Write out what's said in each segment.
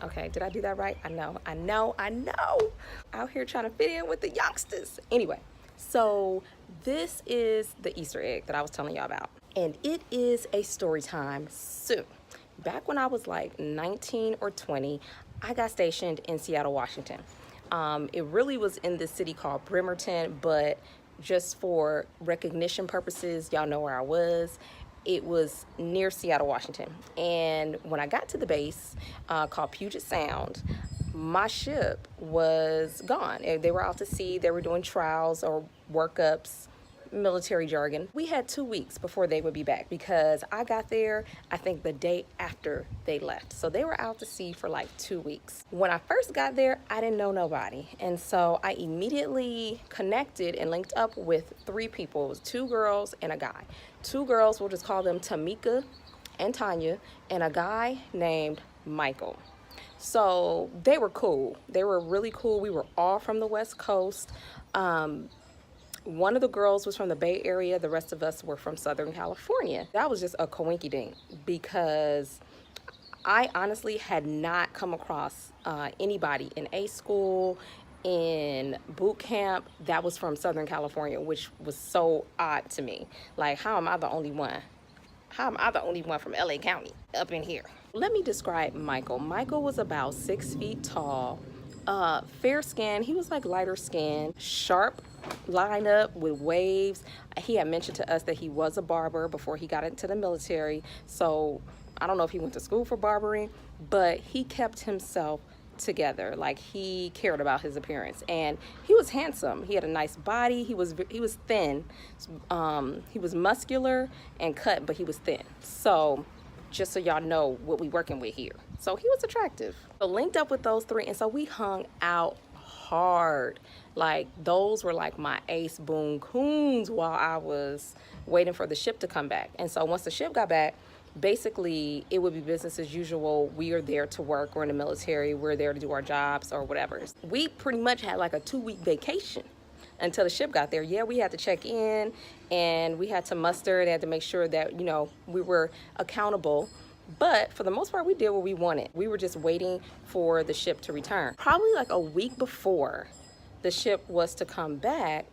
Okay, did I do that right? I know. Out here trying to fit in with the youngsters. Anyway, so this is the Easter egg that I was telling y'all about. And it is a story time soon. Back when I was like 19 or 20, I got stationed in Seattle, Washington. It really was in this city called Bremerton, but just for recognition purposes, y'all know where I was. It was near Seattle, Washington. And when I got to the base called Puget Sound, my ship was gone. They were out to sea. They were doing trials or workups, military jargon. We had 2 weeks before they would be back because I got there, I think the day after they left. So they were out to sea for like 2 weeks. When I first got there, I didn't know nobody. And so I immediately connected and linked up with 3 people. It was 2 girls and a guy. 2 girls, we'll just call them Tamika and Tanya, and a guy named Michael. So they were cool. They were really cool. We were all from the West Coast. One of the girls was from the Bay Area. The rest of us were from Southern California. That was just a coinkydink because I honestly had not come across anybody in A school, in boot camp, that was from Southern California, which was so odd to me. Like, how am I the only one? How am I the only one from LA County up in here? Let me describe Michael. Michael was about 6 feet tall, fair skin. He was like lighter skin, sharp lineup with waves. He had mentioned to us that he was a barber before he got into the military. So I don't know if he went to school for barbering, but he kept himself together. Like, he cared about his appearance, and he was handsome. He had a nice body. He was thin. He was muscular and cut, but he was thin. So just so y'all know what we working with here. So he was attractive. So linked up with those 3, and so we hung out hard. Like, those were like my ace boon coons while I was waiting for the ship to come back. And so once the ship got back, basically it would be business as usual. We are there to work. We're in the military. We're there to do our jobs or whatever. We pretty much had like a 2-week vacation until the ship got there. Yeah, we had to check in and we had to muster. They had to make sure that, you know, we were accountable. But for the most part, we did what we wanted. We were just waiting for the ship to return. Probably like a week before the ship was to come back,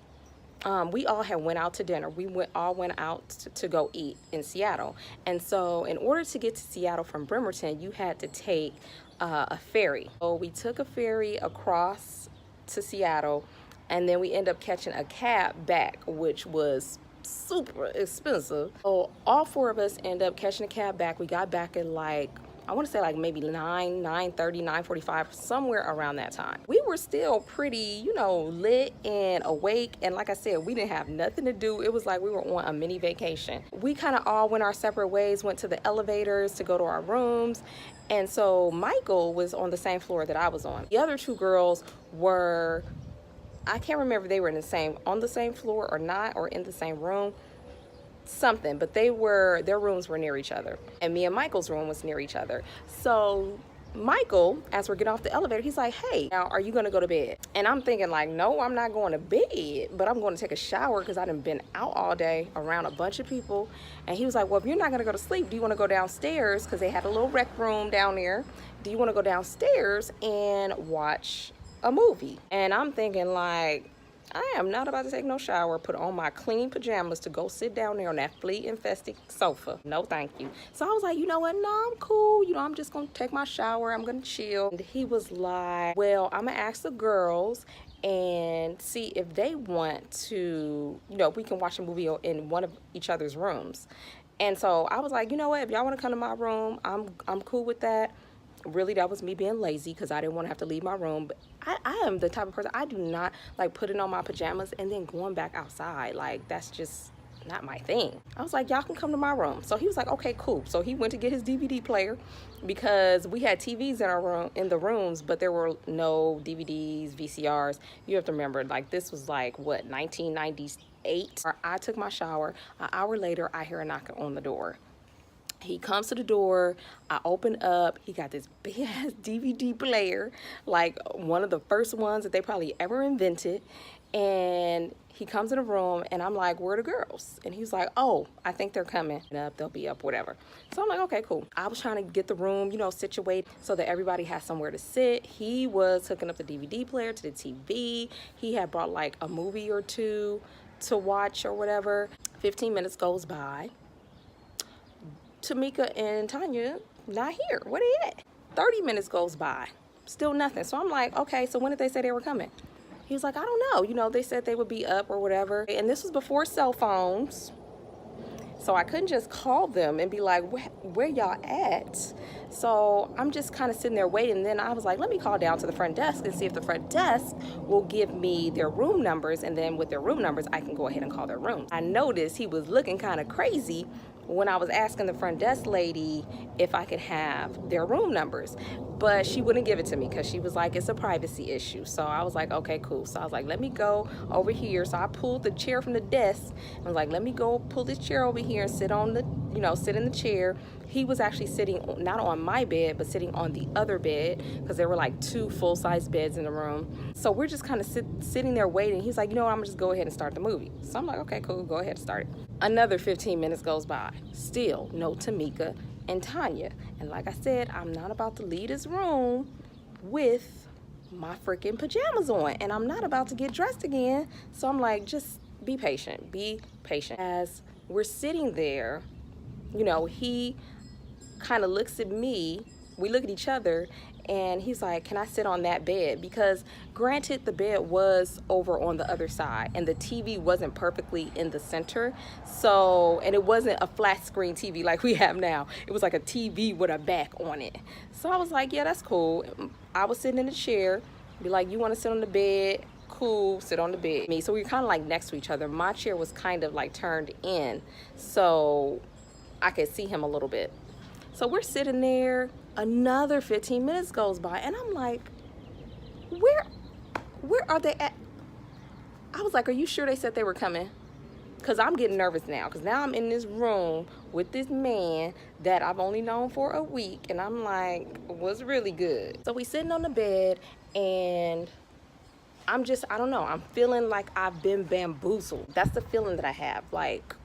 we all had went out to dinner. We all went out to go eat in Seattle. And so in order to get to Seattle from Bremerton, you had to take a ferry. So we took a ferry across to Seattle, and then we ended up catching a cab back, which was super expensive. So all 4 of us ended up catching a cab back. We got back at like, I want to say like maybe 9:30, 9:45, somewhere around that time. We were still pretty, you know, lit and awake. And like I said, we didn't have nothing to do. It was like we were on a mini vacation. We kind of all went our separate ways, went to the elevators to go to our rooms. And so Michael was on the same floor that I was on. The other 2 girls were, I can't remember if they were on the same floor or not, or in the same room. Something, but their rooms were near each other, and me and Michael's room was near each other. So Michael, as we're getting off the elevator, he's like, hey, now are you gonna go to bed? And I'm thinking like, no, I'm not going to bed, but I'm going to take a shower because I done been out all day around a bunch of people. And he was like, well, if you're not gonna go to sleep, do you want to go downstairs? Because they had a little rec room down there. Do you want to go downstairs and watch a movie? And I'm thinking like, I am not about to take no shower, put on my clean pajamas to go sit down there on that flea-infested sofa. No, thank you. So I was like, you know what? No, I'm cool. You know, I'm just going to take my shower. I'm going to chill. And he was like, well, I'm going to ask the girls and see if they want to, you know, we can watch a movie in one of each other's rooms. And so I was like, you know what? If y'all want to come to my room, I'm cool with that. Really, that was me being lazy because I didn't want to have to leave my room. But I am the type of person, I do not like putting on my pajamas and then going back outside. Like, that's just not my thing. I was like, y'all can come to my room. So he was like, okay, cool. So he went to get his DVD player because we had TVs in our room, in the rooms, but there were no DVDs, VCRs. You have to remember, like, this was like, what, 1998? I took my shower. An hour later, I hear a knock on the door. He comes to the door, I open up, he got this big ass DVD player, like one of the first ones that they probably ever invented. And he comes in the room and I'm like, where are the girls? And he's like, oh, I think they're coming up, they'll be up, whatever. So I'm like, okay, cool. I was trying to get the room, you know, situated so that everybody has somewhere to sit. He was hooking up the DVD player to the TV. He had brought like a movie or two to watch or whatever. 15 minutes goes by. Tamika and Tanya not here. Where they at? 30 minutes goes by. Still nothing. So I'm like, okay, so when did they say they were coming? He was like, I don't know. You know, they said they would be up or whatever. And this was before cell phones. So I couldn't just call them and be like, where y'all at? So I'm just kind of sitting there waiting. And then I was like, let me call down to the front desk and see if the front desk will give me their room numbers. And then with their room numbers, I can go ahead and call their room. I noticed he was looking kind of crazy when I was asking the front desk lady if I could have their room numbers, but she wouldn't give it to me because she was like, it's a privacy issue. So I was like, okay, cool. So I was like, let me go over here. So I pulled the chair from the desk. I was like, let me go pull this chair over here and sit on the, you know, sit in the chair. He was actually sitting not on my bed, but sitting on the other bed because there were like 2 full-size beds in the room. So we're just kind of sitting there waiting. He's like, you know what, I'm gonna just go ahead and start the movie. So I'm like, okay, cool, go ahead and start it. Another 15 minutes goes by. Still no Tamika and Tanya. And like I said, I'm not about to leave this room with my freaking pajamas on. And I'm not about to get dressed again. So I'm like, just be patient, be patient. As we're sitting there, you know, he kind of looks at me, we look at each other, and he's like, can I sit on that bed? Because granted, the bed was over on the other side and the TV wasn't perfectly in the center. So, and it wasn't a flat screen TV like we have now. It was like a TV with a back on it. So I was like, yeah, that's cool. I was sitting in the chair, be like, you want to sit on the bed? Cool, sit on the bed. So we were kind of like next to each other. My chair was kind of like turned in so I could see him a little bit. So we're sitting there, another 15 minutes goes by, and I'm like, where are they at? I was like, are you sure they said they were coming? Because I'm getting nervous now, because now I'm in this room with this man that I've only known for a week, and I'm like, what's really good? So we sitting on the bed, and I'm just, I don't know, I'm feeling like I've been bamboozled. That's the feeling that I have, like,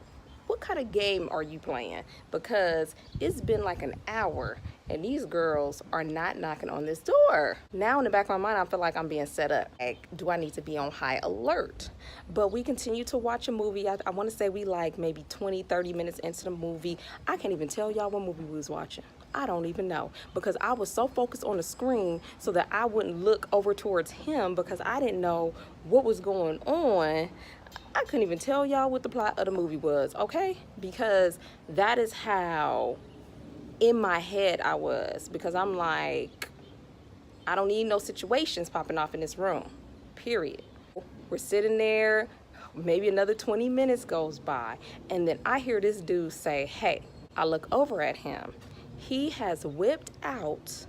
what kind of game are you playing? Because it's been like an hour and these girls are not knocking on this door. Now in the back of my mind, I feel like I'm being set up. Like, do I need to be on high alert? But we continue to watch a movie. I want to say we like maybe 20, 30 minutes into the movie. I can't even tell y'all what movie we was watching. I don't even know, because I was so focused on the screen so that I wouldn't look over towards him because I didn't know what was going on. I couldn't even tell y'all what the plot of the movie was, okay? Because that is how in my head I was, because I'm like, I don't need no situations popping off in this room, period. We're sitting there, maybe another 20 minutes goes by, and then I hear this dude say, hey. I look over at him. He has whipped out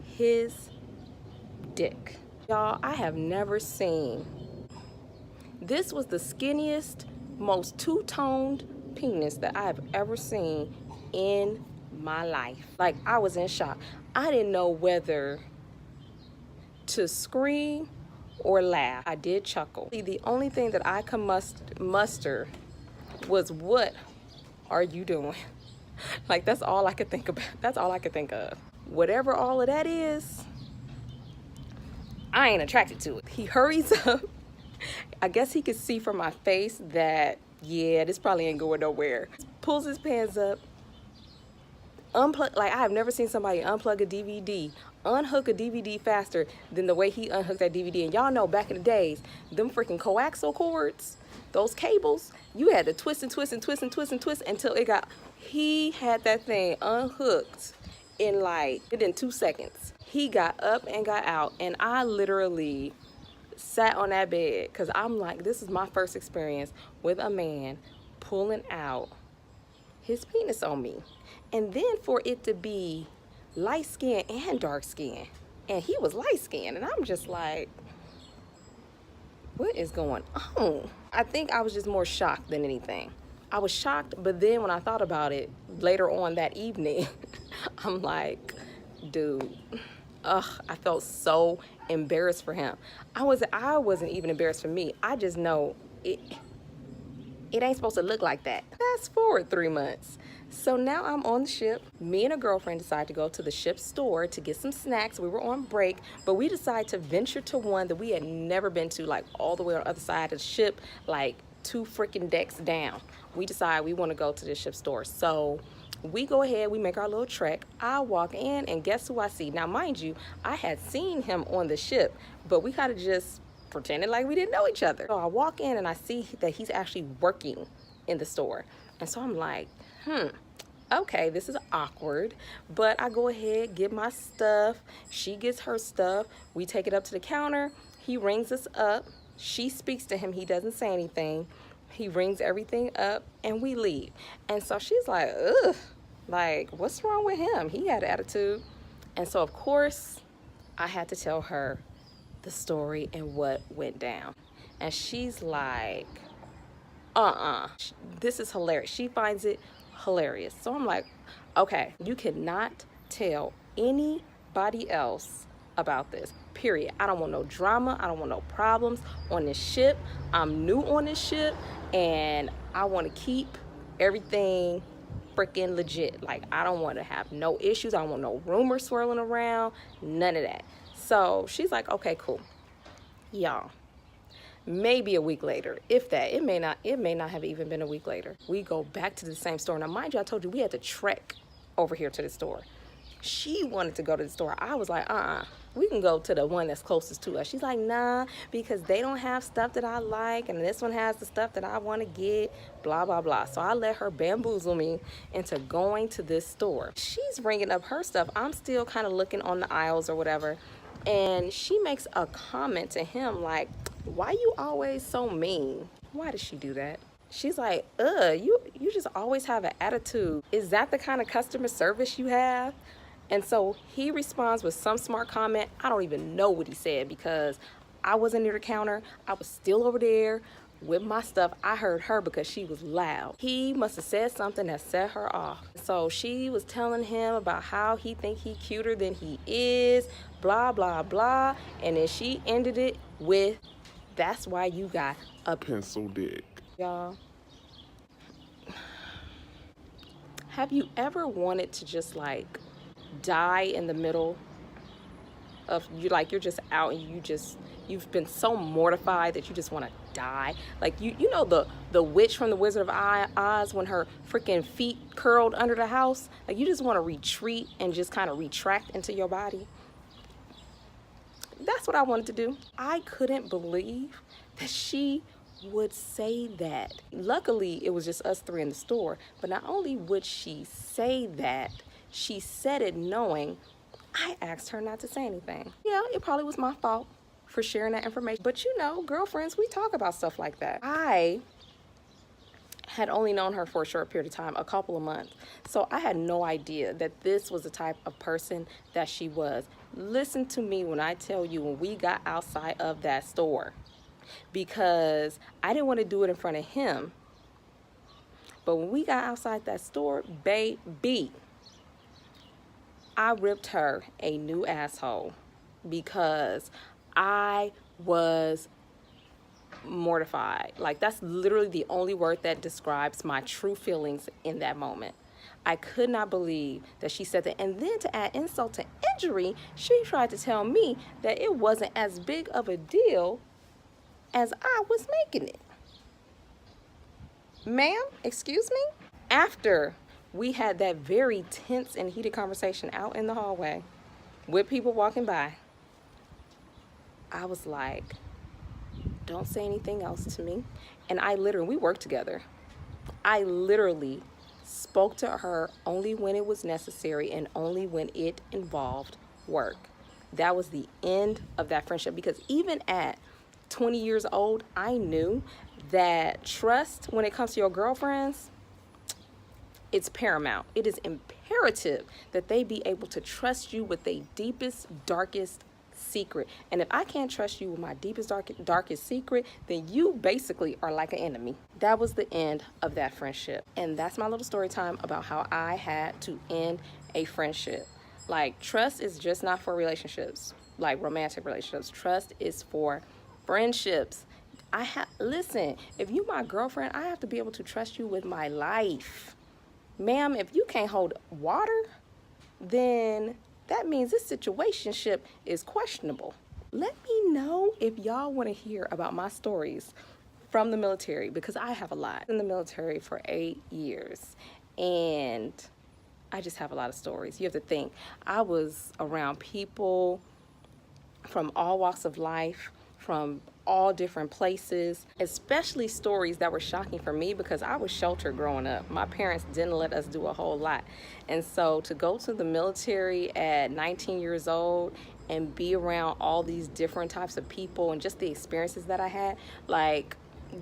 his dick. Y'all, I have never seen. This was the skinniest, most two-toned penis that I have ever seen in my life. Like, I was in shock. I didn't know whether to scream or laugh. I did chuckle. The only thing that I could muster was, what are you doing? Like, that's all I could think about. That's all I could think of. Whatever all of that is, I ain't attracted to it. He hurries up. I guess he could see from my face that, yeah, this probably ain't going nowhere. Pulls his pants up, unplug. Like, I have never seen somebody unplug a DVD, unhook a DVD faster than the way he unhooked that DVD. And y'all know back in the days, them freaking coaxial cords, those cables, you had to twist and twist and twist and twist and twist until it got, he had that thing unhooked in like, within 2 seconds. He got up and got out, and I literally sat on that bed because I'm like, this is my first experience with a man pulling out his penis on me. And then for it to be light skin and dark skin, and he was light skinned, and I'm just like, what is going on? I think I was just more shocked than anything. I was shocked, but then when I thought about it later on that evening, I'm like, dude, I felt so embarrassed for him. I wasn't even embarrassed for me. I just know it ain't supposed to look like that. Fast forward 3 months. So now I'm on the ship. Me and a girlfriend decided to go to the ship store to get some snacks. We were on break, but we decided to venture to one that we had never been to, like all the way on the other side of the ship, like 2 freaking decks down. We decided we want to go to the ship store. So we go ahead, we make our little trek. I walk in, and guess who I see? Now, mind you, I had seen him on the ship, but we kind of just pretended like we didn't know each other. So I walk in and I see that he's actually working in the store. And so I'm like, okay, this is awkward. But I go ahead, get my stuff. She gets her stuff. We take it up to the counter. He rings us up. She speaks to him. He doesn't say anything. He rings everything up and we leave. And so she's like, ugh, like, what's wrong with him? He had attitude. And so, of course, I had to tell her the story and what went down. And she's like, this is hilarious. She finds it hilarious. So I'm like, okay, you cannot tell anybody else about this, period. I don't want no drama. I don't want no problems on this ship. I'm new on this ship and I want to keep everything freaking legit. Like, I don't want to have no issues. I don't want no rumors swirling around, none of that. So she's like, okay, cool. Y'all, maybe a week later, if that, it may not have even been a week later, we go back to the same store. Now, mind you, I told you we had to trek over here to the store. She wanted to go to the store. I was like, we can go to the one that's closest to us. She's like, nah, because they don't have stuff that I like, and this one has the stuff that I want to get, blah, blah, blah. So I let her bamboozle me into going to this store. She's ringing up her stuff. I'm still kind of looking on the aisles or whatever, and she makes a comment to him like, why you always so mean? Why does she do that? She's like, you just always have an attitude. Is that the kind of customer service you have? And so he responds with some smart comment. I don't even know what he said because I wasn't near the counter. I was still over there with my stuff. I heard her because she was loud. He must have said something that set her off. So she was telling him about how he think he cuter than he is, blah, blah, blah. And then she ended it with, that's why you got a pencil dick. Y'all, have you ever wanted to just like die in the middle of you, like you're just out and you've been so mortified that you just want to die? Like you know the witch from the Wizard of Oz when her freaking feet curled under the house? Like you just want to retreat and just kind of retract into your body. That's what I wanted to do. I couldn't believe that she would say that. Luckily, it was just us 3 in the store, but not only would she say that, she said it knowing I asked her not to say anything. Yeah, it probably was my fault for sharing that information, but you know, girlfriends, we talk about stuff like that. I had only known her for a short period of time, a couple of months, so I had no idea that this was the type of person that she was. Listen to me when I tell you, when we got outside of that store, because I didn't want to do it in front of him, but when we got outside that store, baby, I ripped her a new asshole because I was mortified. Like, that's literally the only word that describes my true feelings in that moment. I could not believe that she said that. And then to add insult to injury, she tried to tell me that it wasn't as big of a deal as I was making it. Ma'am, excuse me? After we had that very tense and heated conversation out in the hallway with people walking by, I was like, don't say anything else to me. And we worked together. I literally spoke to her only when it was necessary and only when it involved work. That was the end of that friendship, because even at 20 years old, I knew that trust when it comes to your girlfriends, it's paramount. It is imperative that they be able to trust you with their deepest, darkest secret. And if I can't trust you with my deepest, darkest secret, then you basically are like an enemy. That was the end of that friendship. And that's my little story time about how I had to end a friendship. Like, trust is just not for relationships, like romantic relationships. Trust is for friendships. Listen, if you my girlfriend, I have to be able to trust you with my life. Ma'am, if you can't hold water, then that means this situationship is questionable. Let me know if y'all want to hear about my stories from the military, because I have a lot. In the military for 8 years, and I just have a lot of stories. You have to think, I was around people from all walks of life, from all different places, especially stories that were shocking for me because I was sheltered growing up. My parents didn't let us do a whole lot. And so to go to the military at 19 years old and be around all these different types of people and just the experiences that I had, like,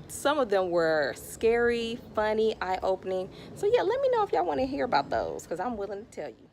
some of them were scary, funny, eye-opening. So yeah, let me know if y'all want to hear about those, because I'm willing to tell you.